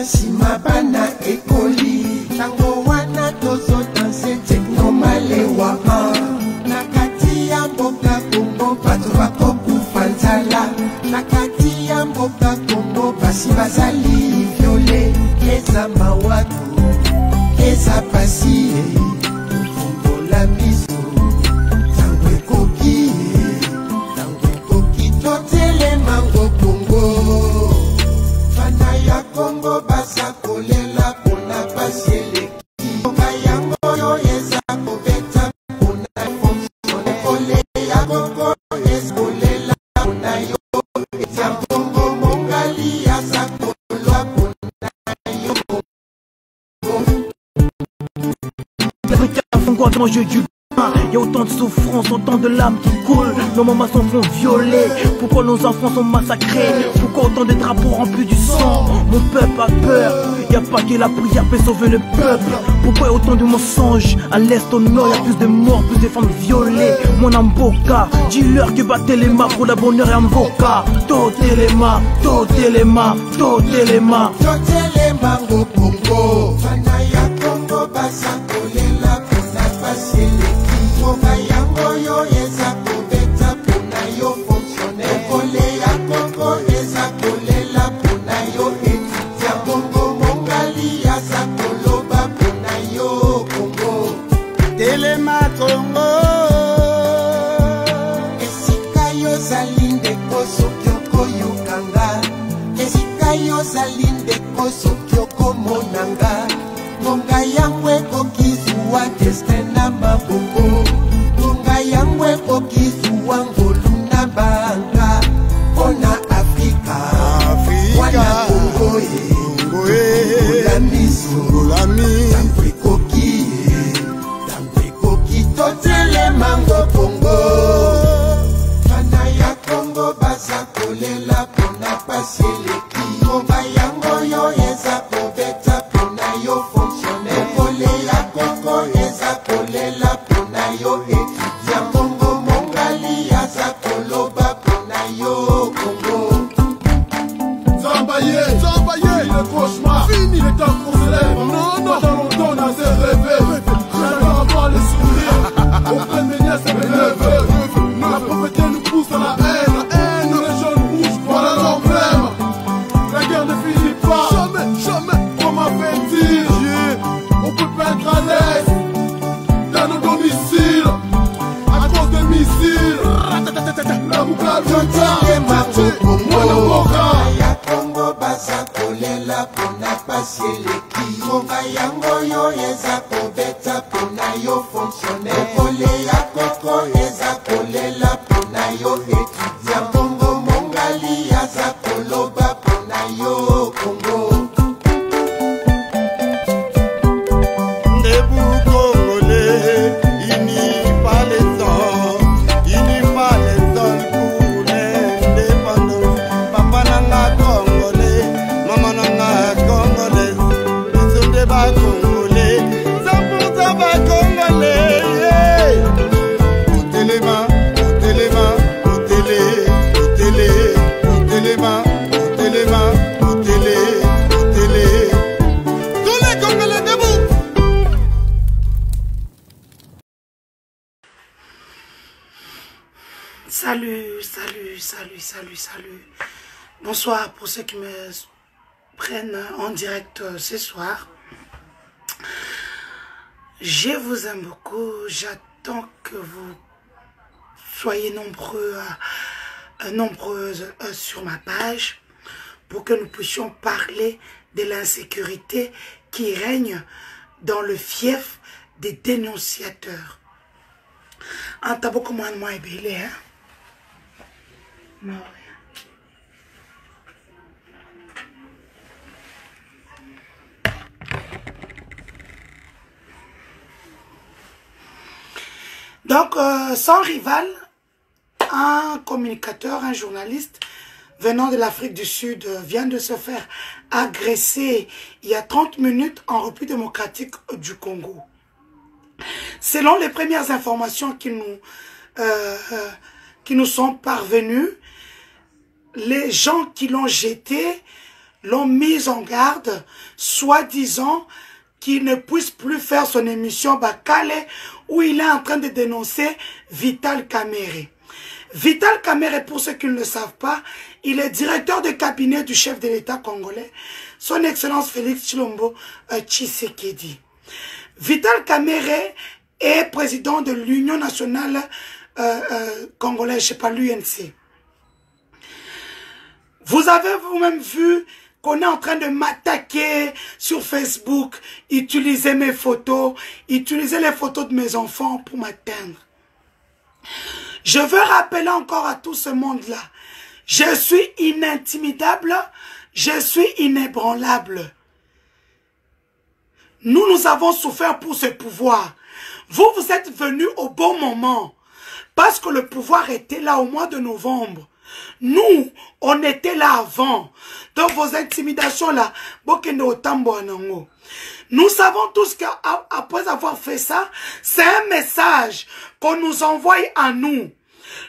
Sima bana ekoli tango wana tozo danse techno malewa nakati ya mboka Kongo bato bakokufa nzala nakati ya mboka Kongo basi bazali viole eza mawatu eza pasi fumbola miso tango ekoki totelema ngo Kongo fana ya Kongo basa kolela pona pasiele yango yo eza kobeta pona fonctionne kole ya Kongo eskolela pona yo ya Kongo mongali ya sakolwa pona yo dans le jeu du pain, y a autant de souffrance, autant de larmes qui coulent. Nos mamans s'en font violer. Pourquoi nos enfants sont massacrés? Pourquoi autant de drapeaux remplis du sang? Mon peuple a peur. Y a pas que la prière peut sauver le peuple. Pourquoi autant de mensonges? À l'est, au nord, y a plus de morts, plus de femmes violées. Mon amboka, dis-leur que battre les mains pour le bonheur et amboka. Totelema, totelema, totelema. Totelema ngo Kongo. Fana ya Kongo basa kolela pona pasiele. Moka yango yo eza kobeta pona yo fonctionne. Kole ya Kongo eza kolela pona yo etudia Kongo mongali ya sakoloba pona yo Kongo. Telema Kongo. Esika yo zalinde koso kyoko yokanga. Esika yo zalinde koso kyoko monanga. Monga yangwe kokizuwa destin na maboko. Monga yangwe kokizuwa ngolu na banga. Ona Afrika wana Kongo Kongola miso Tangwe koki totelema ngo Kongo. Fana ya Kongo basa kolela pona pasieleki. Monga yango yo eza kobeta pona yo fonctionne. Kole ya Kongo eza kolela pona yo etudia Kongo mongali yaza koloba pona yo Kongo. Zambaye, le cauchemar, fini les temps qu'on se lève. Non, dans longtemps on a ses rêves. J'adore avoir les sourires auprès de mes nièces et mes neveux. La pauvreté nous pousse à la haine. Nous les jeunes rouges, voilà l'emblème. La guerre ne finit pas, jamais. Comment fait-il? On peut pas être à l'aise dans nos domiciles à cause des missiles. La boucle Totelema ngo moi le Kongo. Boka. Ya Kongo basa kolela pona pasieleki. Monga yango yo eza kobeta pona yo fonctionne. Kole ya Kongo eza kolela pona yo etudia Kongo mongali yaza koloba pona yo Kongo. Debout Congolais, il n'y pas les temps, pour l'indépendance. Papa nanga Congolais, maman nanga Congolaise, ils sont des bas Congolais, 100% bas Congolais. Yeah. Ôtez les mains, ôtez les mains, ôtez les mains, ôtez les mains, ôtez les. Tous les Congolais debout. Salut. Bonsoir pour ceux qui me prennent en direct ce soir. Je vous aime beaucoup. J'attends que vous soyez nombreuses sur ma page pour que nous puissions parler de l'insécurité qui règne dans le fief des dénonciateurs. En tabo comme moi et belé, hein? Non. Donc, sans rival, un communicateur, un journaliste venant de l'Afrique du Sud vient de se faire agresser il y a 30 minutes en République démocratique du Congo. Selon les premières informations qui nous sont parvenues, les gens qui l'ont jeté l'ont mis en garde, soi-disant qu'il ne puisse plus faire son émission Bakale, où il est en train de dénoncer Vital Kamerhe. Vital Kamerhe, pour ceux qui ne le savent pas, il est directeur de cabinet du chef de l'État congolais, son Excellence Félix Tshilombo Tshisekedi. Vital Kamerhe est président de l'Union nationale congolaise, je ne sais pas, l'UNC. Vous avez vous-même vu qu'on est en train de m'attaquer sur Facebook, utiliser mes photos, utiliser les photos de mes enfants pour m'atteindre. Je veux rappeler encore à tout ce monde-là, je suis inintimidable, je suis inébranlable. Nous avons souffert pour ce pouvoir. Vous êtes venus au bon moment, parce que le pouvoir était là au mois de novembre. Nous, on était là avant. Donc vos intimidations là, nous savons tous qu'après avoir fait ça, c'est un message qu'on nous envoie à nous.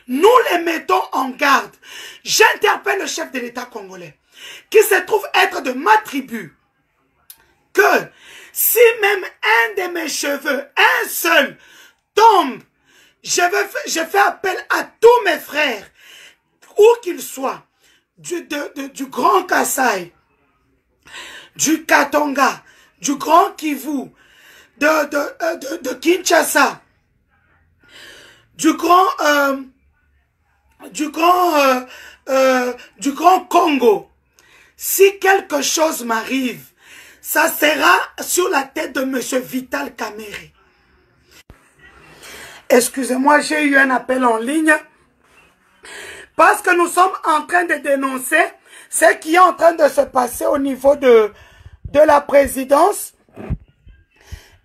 Nous les mettons en garde. J'interpelle le chef de l'État congolais, qui se trouve être de ma tribu, que si même un de mes cheveux, un seul, tombe, je fais appel à tous mes frères, où qu'ils soient, du Grand Kasaï, du Katonga, du Grand Kivu, de Kinshasa, du Grand Congo. Si quelque chose m'arrive, ça sera sur la tête de M. Vital Kamerhe. Excusez-moi, j'ai eu un appel en ligne. Parce que nous sommes en train de dénoncer ce qui est en train de se passer au niveau de la présidence.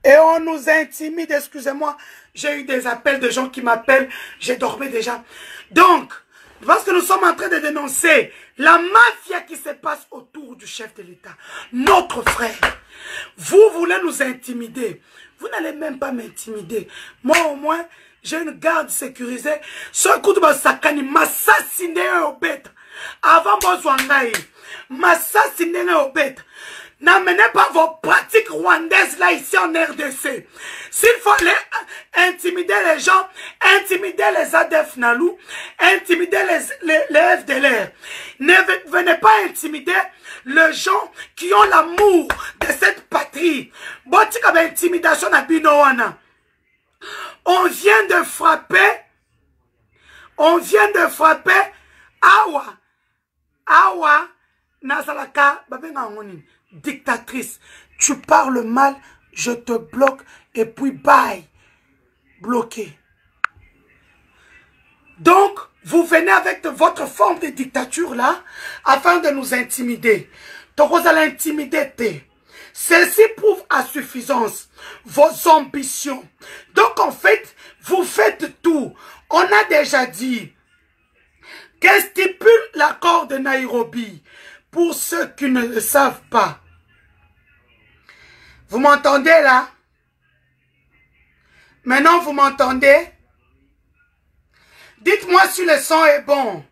Et on nous intimide, excusez-moi, j'ai eu des appels de gens qui m'appellent, j'ai dormi déjà. Donc, parce que nous sommes en train de dénoncer la mafia qui se passe autour du chef de l'État, notre frère. Vous voulez nous intimider. Vous n'allez même pas m'intimider. Moi au moins, j'ai une garde sécurisée. Ce coup de Masakani m'assassiné au bête. Avant Bozwangaï, m'assassiné au bête. N'amenez pas vos pratiques rwandaises là ici en RDC. S'il fallait intimider les gens, intimider les ADF Nalou, intimider les FDLR. Ne venez pas intimider les gens qui ont l'amour de cette patrie. Botika ba intimidation na binowana. On vient de frapper. Awa, Nazalaka, babenga ngoni. Dictatrice, tu parles mal, je te bloque et puis bye, bloqué. Donc, vous venez avec votre forme de dictature là, afin de nous intimider. Donc, vous allez intimider. Ceci prouve à suffisance vos ambitions. Donc, en fait, vous faites tout. On a déjà dit que stipule l'accord de Nairobi. Pour ceux qui ne le savent pas. Vous m'entendez là? Maintenant, vous m'entendez? Dites-moi si le son est bon.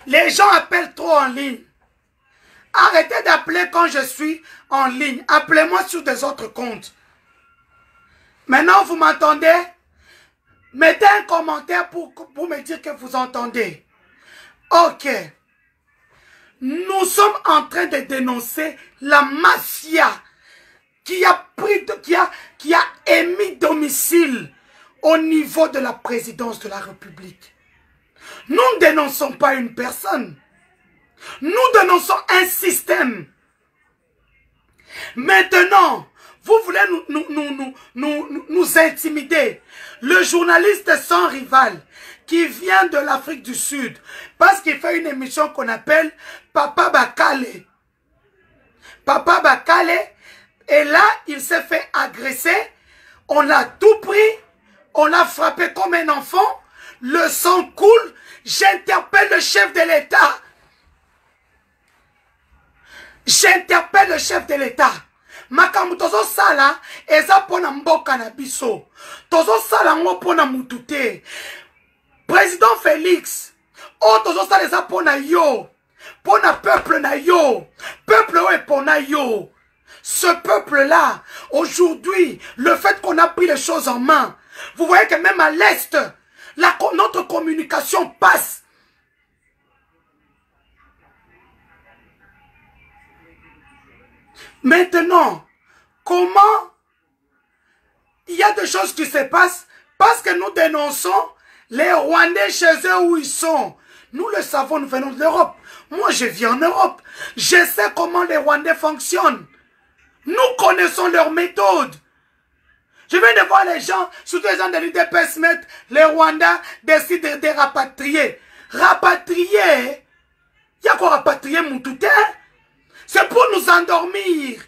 Les gens appellent trop en ligne. Arrêtez d'appeler quand je suis en ligne. Appelez-moi sur des autres comptes. Maintenant, vous m'entendez? Mettez un commentaire pour me dire que vous entendez. Ok. Nous sommes en train de dénoncer la mafia qui a émis domicile au niveau de la présidence de la République. Nous ne dénonçons pas une personne. Nous dénonçons un système. Maintenant, vous voulez nous intimider. Le journaliste sans rival qui vient de l'Afrique du Sud, parce qu'il fait une émission qu'on appelle Papa Bakale. Papa Bakale, et là, il s'est fait agresser. On l'a tout pris. On l'a frappé comme un enfant. Le sang coule. J'interpelle le chef de l'État. J'interpelle le chef de l'État. Makambu tozo sala eza pona mboka na biso. Tozo sala ngo pona mutute. Président Félix, oh tozo sala eza pona yo. Pour un peuple na yo. Peuple est pour na yo. Ce peuple-là, aujourd'hui, le fait qu'on a pris les choses en main, vous voyez que même à l'Est, notre communication passe. Maintenant, comment il y a des choses qui se passent parce que nous dénonçons les Rwandais chez eux où ils sont. Nous le savons, nous venons de l'Europe. Moi, je vis en Europe. Je sais comment les Rwandais fonctionnent. Nous connaissons leurs méthodes. Je viens de voir les gens, surtout les gens de l'UDPS, mettre les Rwandais décident de rapatrier. Rapatrier? Il y a quoi rapatrier, Moutouté? C'est pour nous endormir.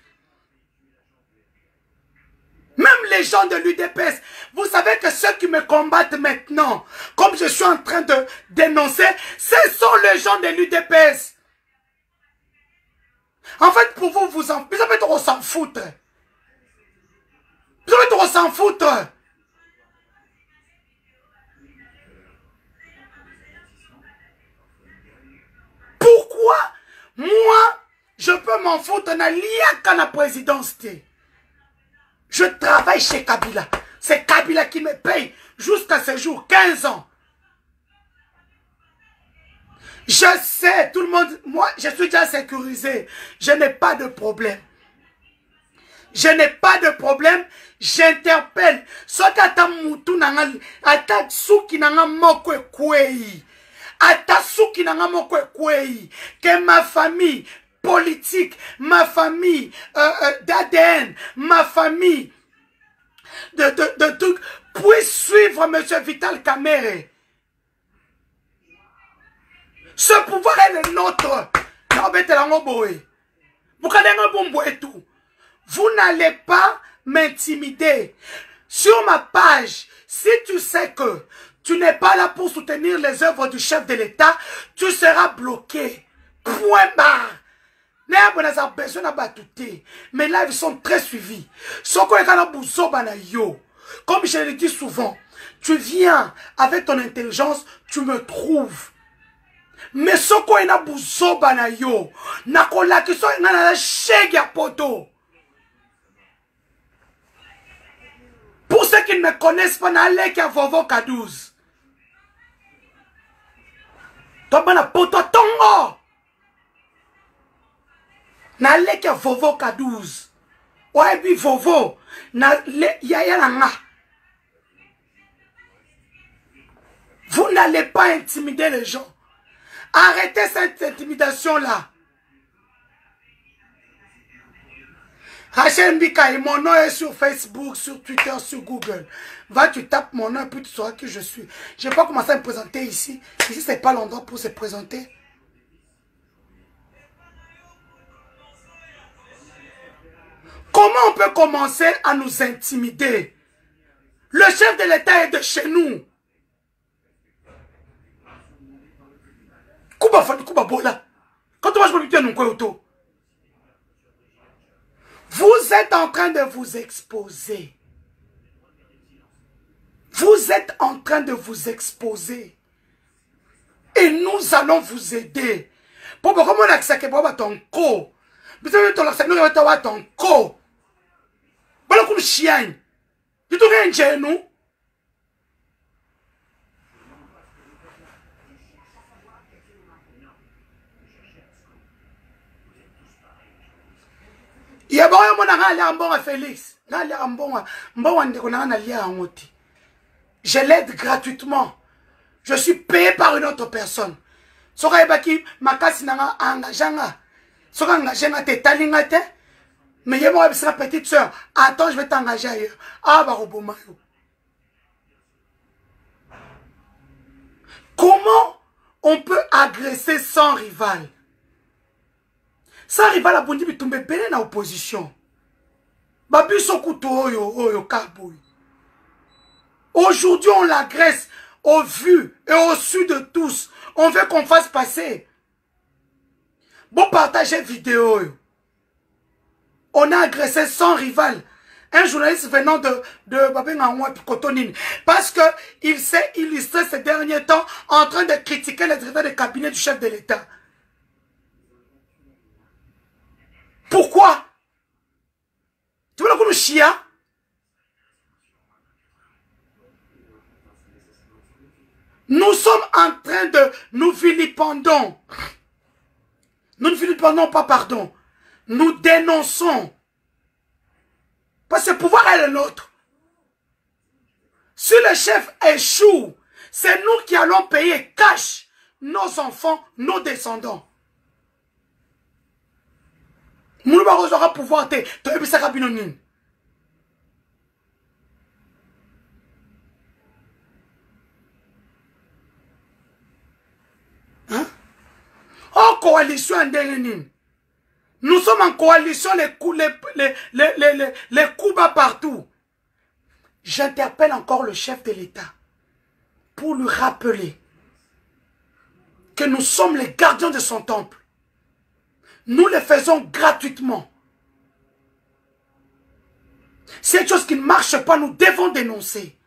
Même les gens de l'UDPS, vous savez que ceux qui me combattent maintenant, comme je suis en train de dénoncer, ce sont les gens de l'UDPS. En fait, pour vous, vous avez trop s'en foutre. Vous avez trop s'en foutre. Pourquoi moi, je peux m'en foutre na liaka na présidence? Je travaille chez Kabila. C'est Kabila qui me paye jusqu'à ce jour, 15 ans. Je sais, tout le monde, moi, je suis déjà sécurisé. Je n'ai pas de problème. Je n'ai pas de problème. J'interpelle. Sokata mutu nanga, ata suki nanga moko kwei. Ata suki nanga moko kwei. Que ma famille politique, ma famille d'ADN, ma famille de trucs puisse suivre M. Vital Kamerhe. Ce pouvoir est le nôtre. Vous n'allez pas m'intimider. Sur ma page, si tu sais que tu n'es pas là pour soutenir les œuvres du chef de l'État, tu seras bloqué. Point barre. Mais là, ils sont très suivis. Comme je le dis souvent, tu viens avec ton intelligence, tu me trouves. Mais ce qu'on a besoin de yo, nakola qui sont na chèque ya poto. Pour ceux qui ne me connaissent pas, n'allez qu'à Vovo K12. Toi, ben, poto tongo. N'allez qu'à Vovo K12. Ouais, puis Vovo. Vous n'allez pas intimider les gens. Arrêtez cette intimidation-là. Rachel Mbika, mon nom est sur Facebook, sur Twitter, sur Google. Va, tu tapes mon nom et puis tu sauras qui je suis. Je n'ai pas commencé à me présenter ici. Ici, ce n'est pas l'endroit pour se présenter. Comment on peut commencer à nous intimider? Le chef de l'État est de chez nous. Quand on va vous êtes en train de vous exposer. Vous êtes en train de vous exposer. Et nous allons vous aider. Pour comment on a que ton co. Vous avez ton co. Voilà comme chien. Tu te rends chez nous. Il y a bon Félix. Je l'aide gratuitement. Je suis payé par une autre personne. Mais il y a ma petite soeur. Attends, je vais t'engager ailleurs. Ah, Barobomayo. Comment on peut agresser sans rival? Sans rival, la bondi tombe belé na opposition. Babi son couteau oyo kaboui. Aujourd'hui, on l'agresse au vu et au su de tous. On veut qu'on fasse passer. Bon, partagez vidéo. On a agressé sans rival. Un journaliste venant de Babengangwa Kotonine. Parce qu'il s'est illustré ces derniers temps en train de critiquer les directeurs de cabinet du chef de l'État. Pourquoi? Tu veux le coup chia? Nous sommes en train de nous vilipendons. Nous ne vilipendons pas, pardon. Nous dénonçons. Parce que le pouvoir est le nôtre. Si le chef échoue, c'est nous qui allons payer cash nos enfants, nos descendants. Nous n'aurons pouvoir te hein? Oh, coalition en nous sommes en coalition, les coups bas partout. J'interpelle encore le chef de l'État pour lui rappeler que nous sommes les gardiens de son temple. Nous le faisons gratuitement. C'est une chose qui ne marche pas, nous devons dénoncer.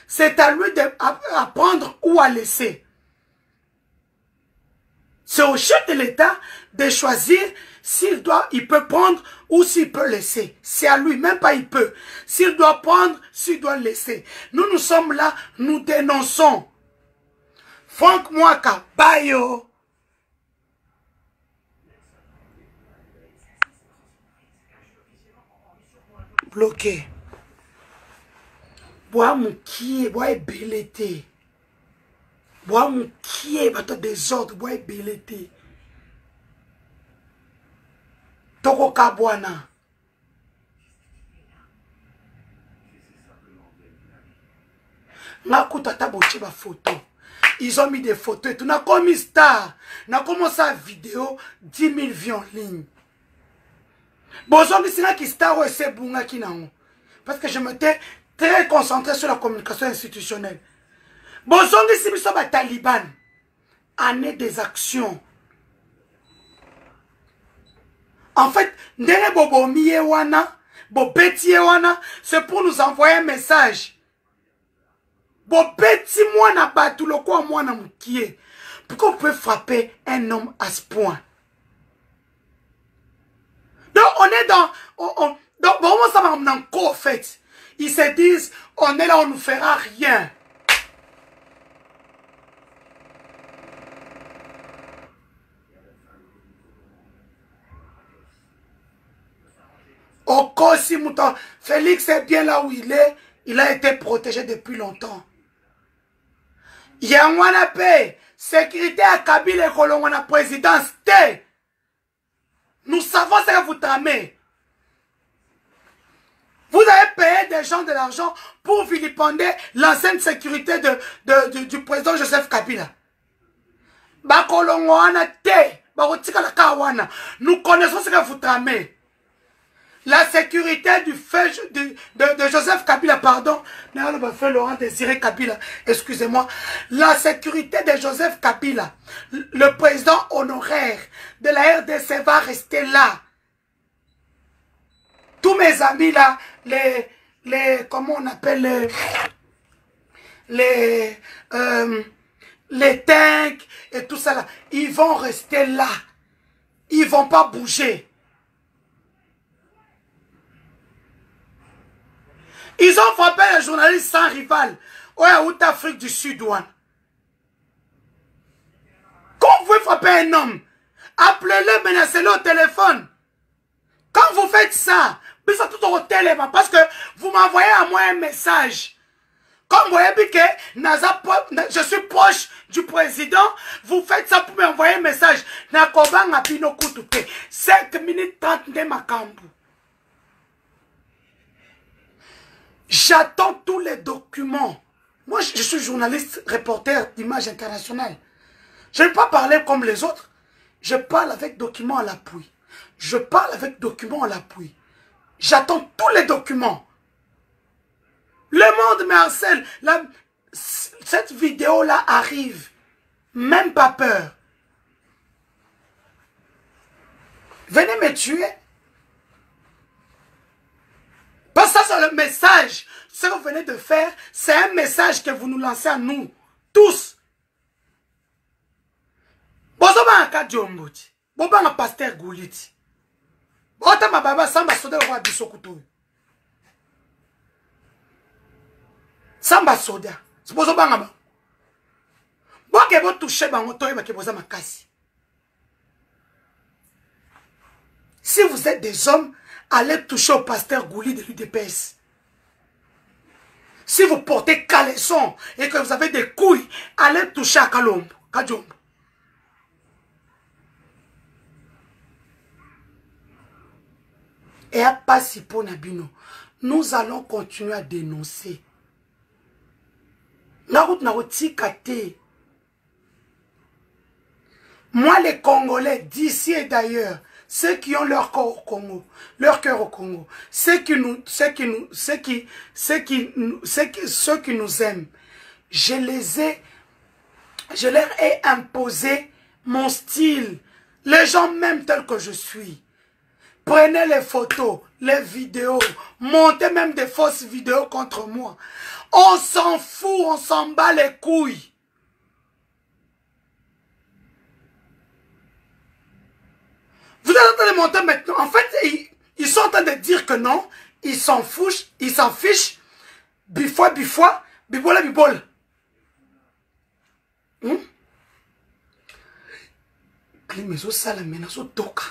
C'est à lui à prendre ou à laisser. C'est au chef de l'État de choisir il peut prendre ou s'il peut laisser. C'est à lui, même pas il peut. S'il doit prendre, s'il doit laisser. Nous sommes là, nous dénonçons. Franck Mwaka, Bayo. Bloqué. Bois mon qui, bois belleté. Bois mon qui est bateau désordre, bois belleté. Toko kabwana. Nakuta taboche ba photo. Ils ont mis des photos et tout. On a commis star. On a commencé la vidéo 10 000 vues en ligne. Bon, c'est qui star ou c'est bunga qui n'a. Parce que je m'étais très concentré sur la communication institutionnelle. Bon, c'est les talibans. Année des actions. En fait, c'est pour nous envoyer un message. Pourquoi vous pouvez frapper un homme à ce point? Donc, on est donc, bon, ça va en quoi, en fait? Ils se disent, on est là, on ne nous fera rien. Okosi Mouton, Félix est bien là où il est. Il a été protégé depuis longtemps. Yangwana paix, sécurité à Kabila et Kolongwana présidence. Nous savons ce que vous tramez. Vous avez payé des gens de l'argent pour vilipender l'ancienne sécurité du président Joseph Kabila. Nous connaissons ce que vous tramez. La sécurité du feu de Joseph Kabila, pardon. Laurent Désiré Kabila, excusez-moi. La sécurité de Joseph Kabila, le président honoraire de la RDC va rester là. Tous mes amis là, comment on appelle les tanks et tout ça là, ils vont rester là. Ils vont pas bouger. Ils ont frappé les journalistes sans rival. Au Afrique du Sud. Quand vous pouvez frapper un homme, appelez-le, menacez-le au téléphone. Quand vous faites ça, tout au téléphone, parce que vous m'envoyez à moi un message. Comme vous voyez que je suis proche du président, vous faites ça pour m'envoyer un message. 5 minutes 30 de Makambu. J'attends tous les documents. Moi, je suis journaliste, reporter d'Image Internationale. Je ne vais pas parler comme les autres. Je parle avec documents à l'appui. Je parle avec documents à l'appui. J'attends tous les documents. Le monde me harcèle. Cette vidéo-là arrive. Même pas peur. Venez me tuer. Parce que ça, c'est le message. Ce que vous venez de faire, c'est un message que vous nous lancez à nous. Tous. Bozoba un Kadjombuti. Boba un pasteur Gouliti. Ota mababa samba soda le roi bisokuto. Samba soda. Supposo bangama. Boke bo toucher bango toye ba keboza makasi. Si vous êtes des hommes, allez toucher au pasteur Gouli de l'UDPS. Si vous portez caleçon et que vous avez des couilles, allez toucher à Kalombo, Kajombo. Et à Pasipo Nabino, nous allons continuer à dénoncer. Moi, les Congolais d'ici et d'ailleurs, ceux qui ont leur cœur au Congo, ceux qui nous aiment, je leur ai imposé mon style. Les gens m'aiment tel que je suis. Prenez les photos, les vidéos, montez même des fausses vidéos contre moi. On s'en fout, on s'en bat les couilles. Vous êtes en train de monter maintenant. En fait, ils sont en train de dire que non. Ils s'en fichent. Bifoua, bibola, bibola. Klimezo salamena so toka.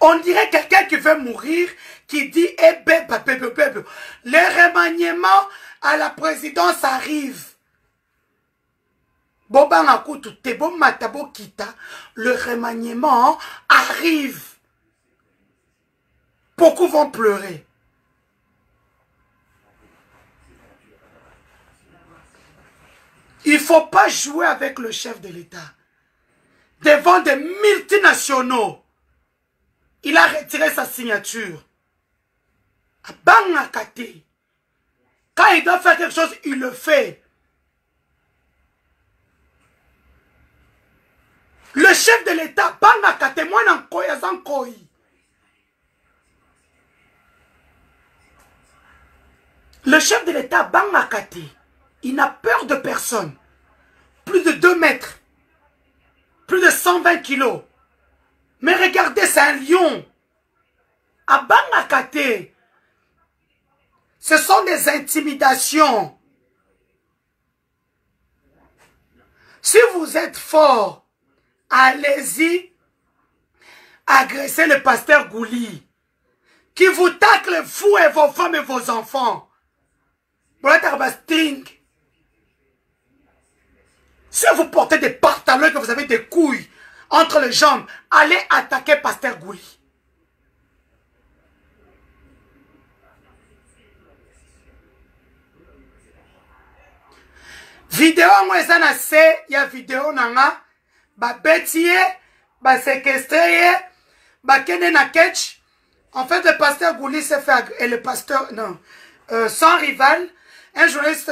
On dirait quelqu'un qui veut mourir, qui dit « Eh ben, le remaniement à la présidence arrive. » Bobanga kutu tebo matabo kita, le remaniement arrive. Beaucoup vont pleurer. Il ne faut pas jouer avec le chef de l'État. Devant des multinationaux, il a retiré sa signature. Banga kate. Quand il doit faire quelque chose, il le fait. Le chef de l'État, banga kate, moi nan koya zan koi. Le chef de l'État, banga kate, il n'a peur de personne. Plus de 2 mètres. Plus de 120 kilos. Mais regardez, c'est un lion. À banga kate. Ce sont des intimidations. Si vous êtes fort, allez-y, agressez le pasteur Gouli, qui vous tacle, vous et vos femmes et vos enfants. Si vous portez des pantalons et que vous avez des couilles entre les jambes, allez attaquer pasteur Gouli. Vidéo moi ça na se ya vidéo nanga ba betiye ba séquestré ba kene na catch. En fait le pasteur Gouli s'est fait et le pasteur non sans rival, un journaliste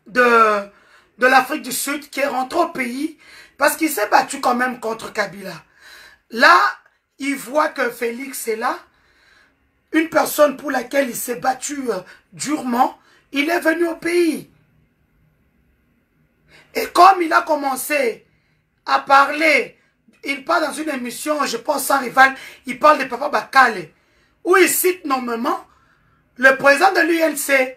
de l'Afrique du Sud qui est rentré au pays parce qu'il s'est battu quand même contre Kabila. Là, il voit que Félix est là, une personne pour laquelle il s'est battu durement, il est venu au pays. Et comme il a commencé à parler, il parle dans une émission, je pense sans rival, il parle de Papa Bakale, où il cite nommément le président de l'UNC.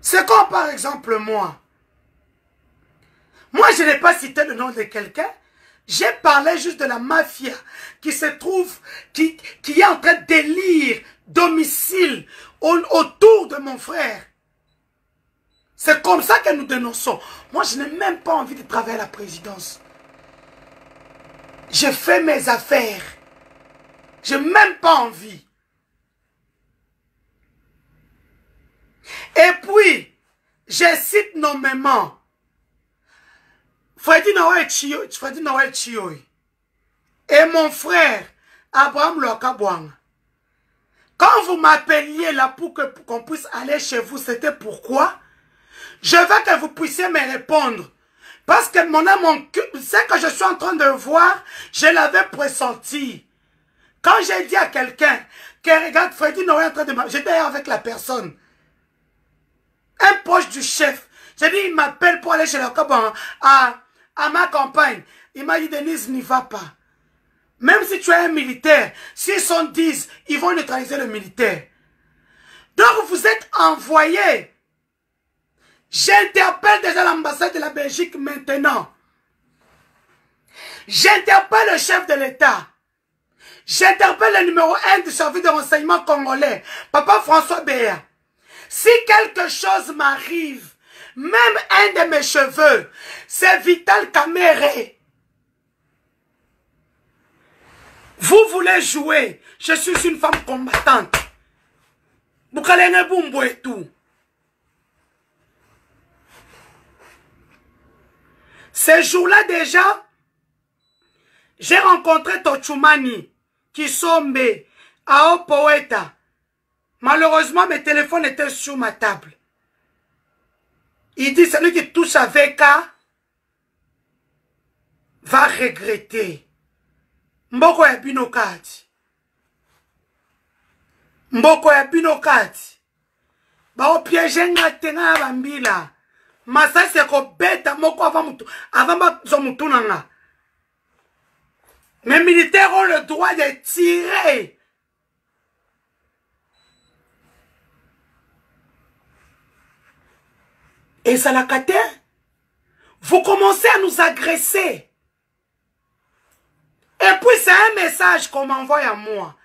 C'est comme par exemple moi. Moi, je n'ai pas cité le nom de quelqu'un. J'ai parlé juste de la mafia qui se trouve, qui est en train d'élire domicile autour de mon frère. C'est comme ça que nous dénonçons. Moi, je n'ai même pas envie de travailler à la présidence. Je fais mes affaires. Je n'ai même pas envie. Et puis, je cite nommément Freddy Noël Chioy et mon frère Abraham Lokabouang. Quand vous m'appeliez là pour qu'on puisse aller chez vous, c'était pourquoi? Je veux que vous puissiez me répondre. Parce que ce que je suis en train de voir, je l'avais pressenti. Quand j'ai dit à quelqu'un que regarde Freddy Noël en train de j'étais avec la personne. Un proche du chef J'ai dit, il m'appelle pour aller chez le Caban à ma campagne. Il m'a dit, Denise, n'y va pas. Même si tu es un militaire, s'ils sont 10, ils vont neutraliser le militaire. Donc vous êtes envoyé. J'interpelle déjà l'ambassade de la Belgique maintenant. J'interpelle le chef de l'État. J'interpelle le numéro 1 du service de renseignement congolais, Papa François Béa. Si quelque chose m'arrive, même un de mes cheveux, c'est Vital Kamere. Vous voulez jouer, je suis une femme combattante. Boukalene Bumbo et tout. Ces jours-là déjà, j'ai rencontré Tochumani, Kisombe, Ao Poeta. Malheureusement, mes téléphones étaient sur ma table. Il dit, celui qui touche avec A va regretter. Mboko ya binokati. Mboko ya binokati. Bao piège nga tenga bambila. Masa se ko beta moko avant ba zo mutu nanga. Les militaires ont le droit de tirer. Et ça l'a caté. Vous commencez à nous agresser. Et puis c'est un message qu'on m'envoie à moi.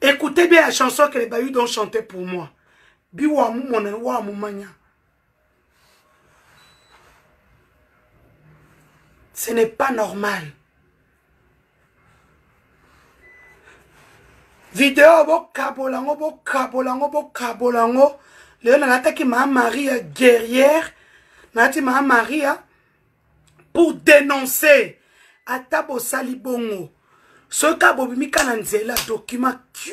Écoutez bien la chanson que les Bayous ont chanté pour moi. Ce n'est pas normal. Vidéo bo kabolango. Léon a attaqué ma Maria guerrière. Nati ma Maria pour dénoncer Atabo Salibongo. Ce cabo bimika nanzela document Q.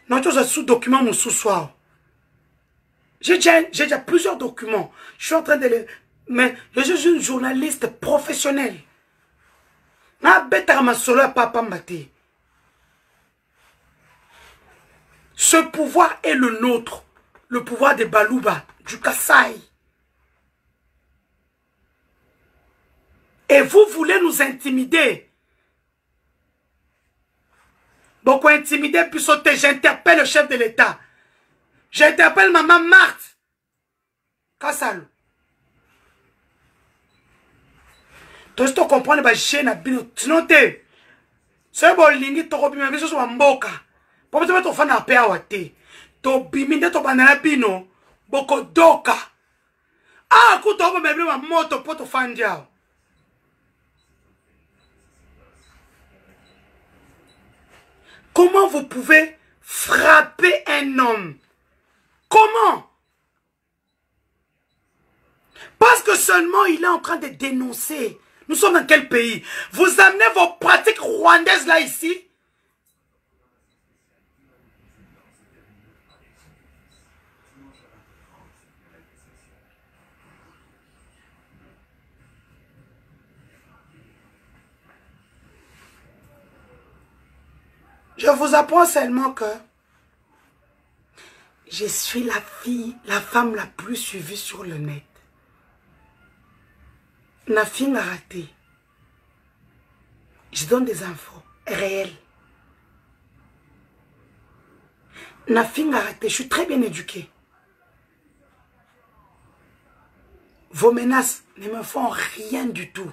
Non, tu as sous document mon sous-soir. J'ai déjà plusieurs documents. Je suis en train de les... Mais je suis une journaliste professionnelle. Ce pouvoir est le nôtre. Le pouvoir de Balouba, du Kassai. Et vous voulez nous intimider. Beaucoup intimider, puis sauter. J'interpelle le chef de l'État. J'interpelle maman Marthe. Kassal. Tu dois comprendre que je suis sinon tu c'est bon lingi to bima biso so mboka po to fa na pe awate to bimi nde to banana bino boko doka ah ku to ba mebri ma moto po to fandia. Comment vous pouvez frapper un homme? Comment? Parce que seulement il est en train de dénoncer. Nous sommes dans quel pays? Vous amenez vos pratiques rwandaises là ici? Je vous apprends seulement que je suis la femme la plus suivie sur le net. La fille m'a raté. Je donne des infos réelles. La fille m'a raté. Je suis très bien éduquée. Vos menaces ne me font rien du tout.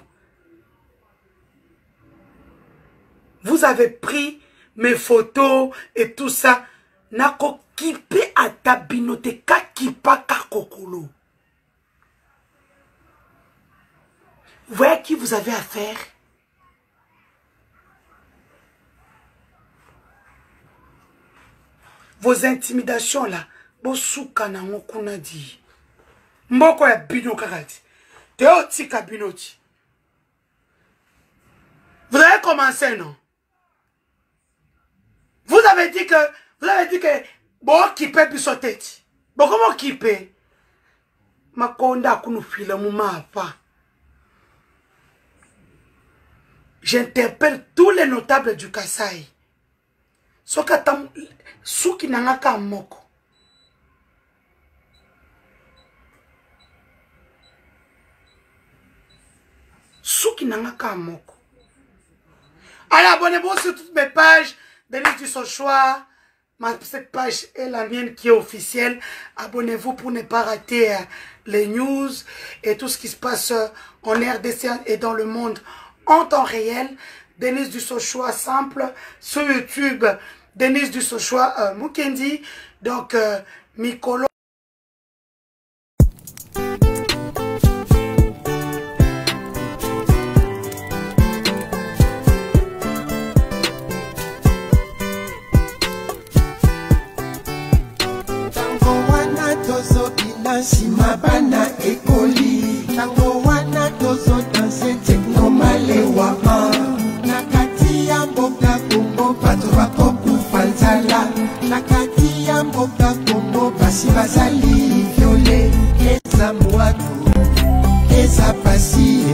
Vous avez pris mes photos et tout ça. Nako kipe atabinote kakipa kakokolo. Vous voyez à qui vous avez affaire? Vos intimidations là, bosuka na ngokuna di. Mboko ya bino kakati. Teo tika binoti. Vous avez commencé, non? Vous avez dit que bon kipe bisoteti. Bon comment kipe? Makonda kunu fila muma pa. J'interpelle tous les notables du Kassai. Soka tam suki nangaka moko. nanga moko. Allez, abonnez-vous sur toutes mes pages. Denise du Sochoir. Cette page est la mienne qui est officielle. Abonnez-vous pour ne pas rater les news et tout ce qui se passe en RDC et dans le monde en temps réel. Denise du Sochoir simple sur YouTube. Denise du Sochoir Mukendi. Donc, Mikolo. Sima bana ekoli tango wana tozo danse techno malewa nakati ya mboka Kongo bato bakokufa nzala nakati ya mboka Kongo basi bazali viole eza mwatu eza pasi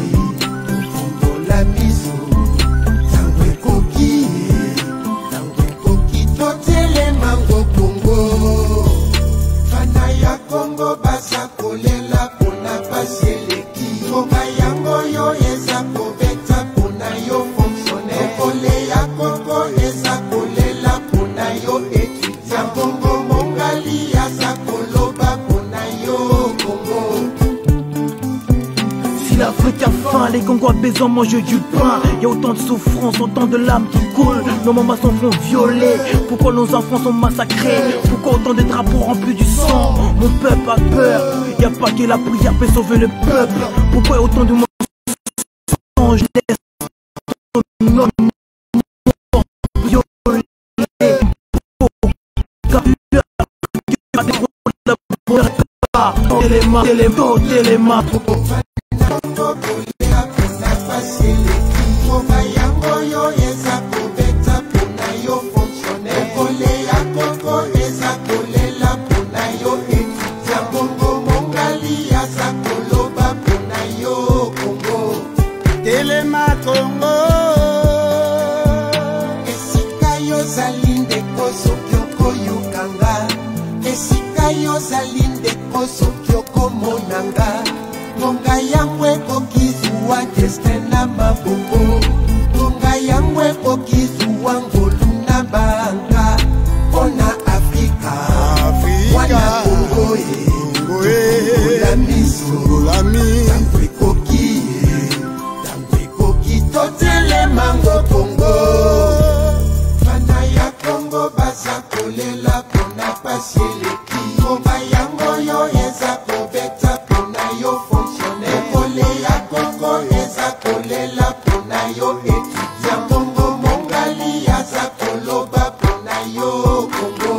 la miso tango ekoki totele mango Kongo fana ya Kongo baza kolela pona paseleki Konga yango yo eza kobeta pona yo fonctionnaire Kole ya Kongo eza kolela pona yo étudiant Kongo mongali aza koloba pona yo Kongo. Si l'Afrique a faim, les Congos a besoin de manger du pain. Y a autant de souffrance, autant de larmes qui coulent. Nos mamans s'en font violer. Pourquoi nos enfants sont massacrés? Pourquoi autant de drapeaux remplis du sang? Mon peuple a peur. Y a pas que la prière peut sauver le peuple. Pourquoi autant de mensonges laissent nos morts violés? Téléma. Konga yangwe kokizua testena maboko Konga yangwe kokizua ngoluna banga Ona Afrika Wana Kongo la miso Tangwe koki totele mango Kongo Fana ya Kongo baza kolela pona paseleki Konga yango yo eza kobeta pona yo kolela pona yo étudiant Kongo mongali aza koloba pona yo Kongo.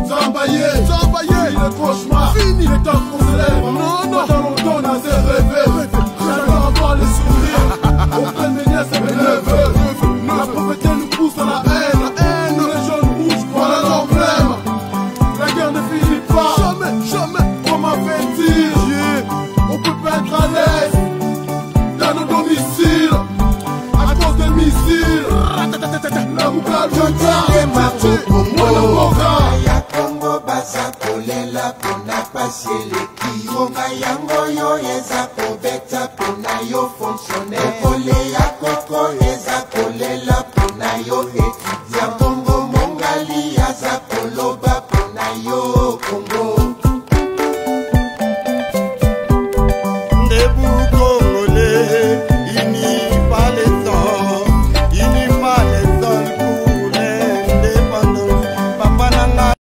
Zambaye, il est cauchemar. Fini le temps qu'on se lève. Non, dans longtemps on a ses rêves. J'adore avoir le sourire. Auprès de mes nièces et mes neveux. La pauvreté nous pousse à la haine. Nous les jeunes rouges, voilà l'emblème. La guerre ne finit pas. Jamais, on m'a fait dire. On peut pas être à l'aise dans nos domiciles à cause des missiles. La boucle totele mango Kongo ya Kongo baza kolela pona paseleki Konga yango yo eza kobeta pona yo fonction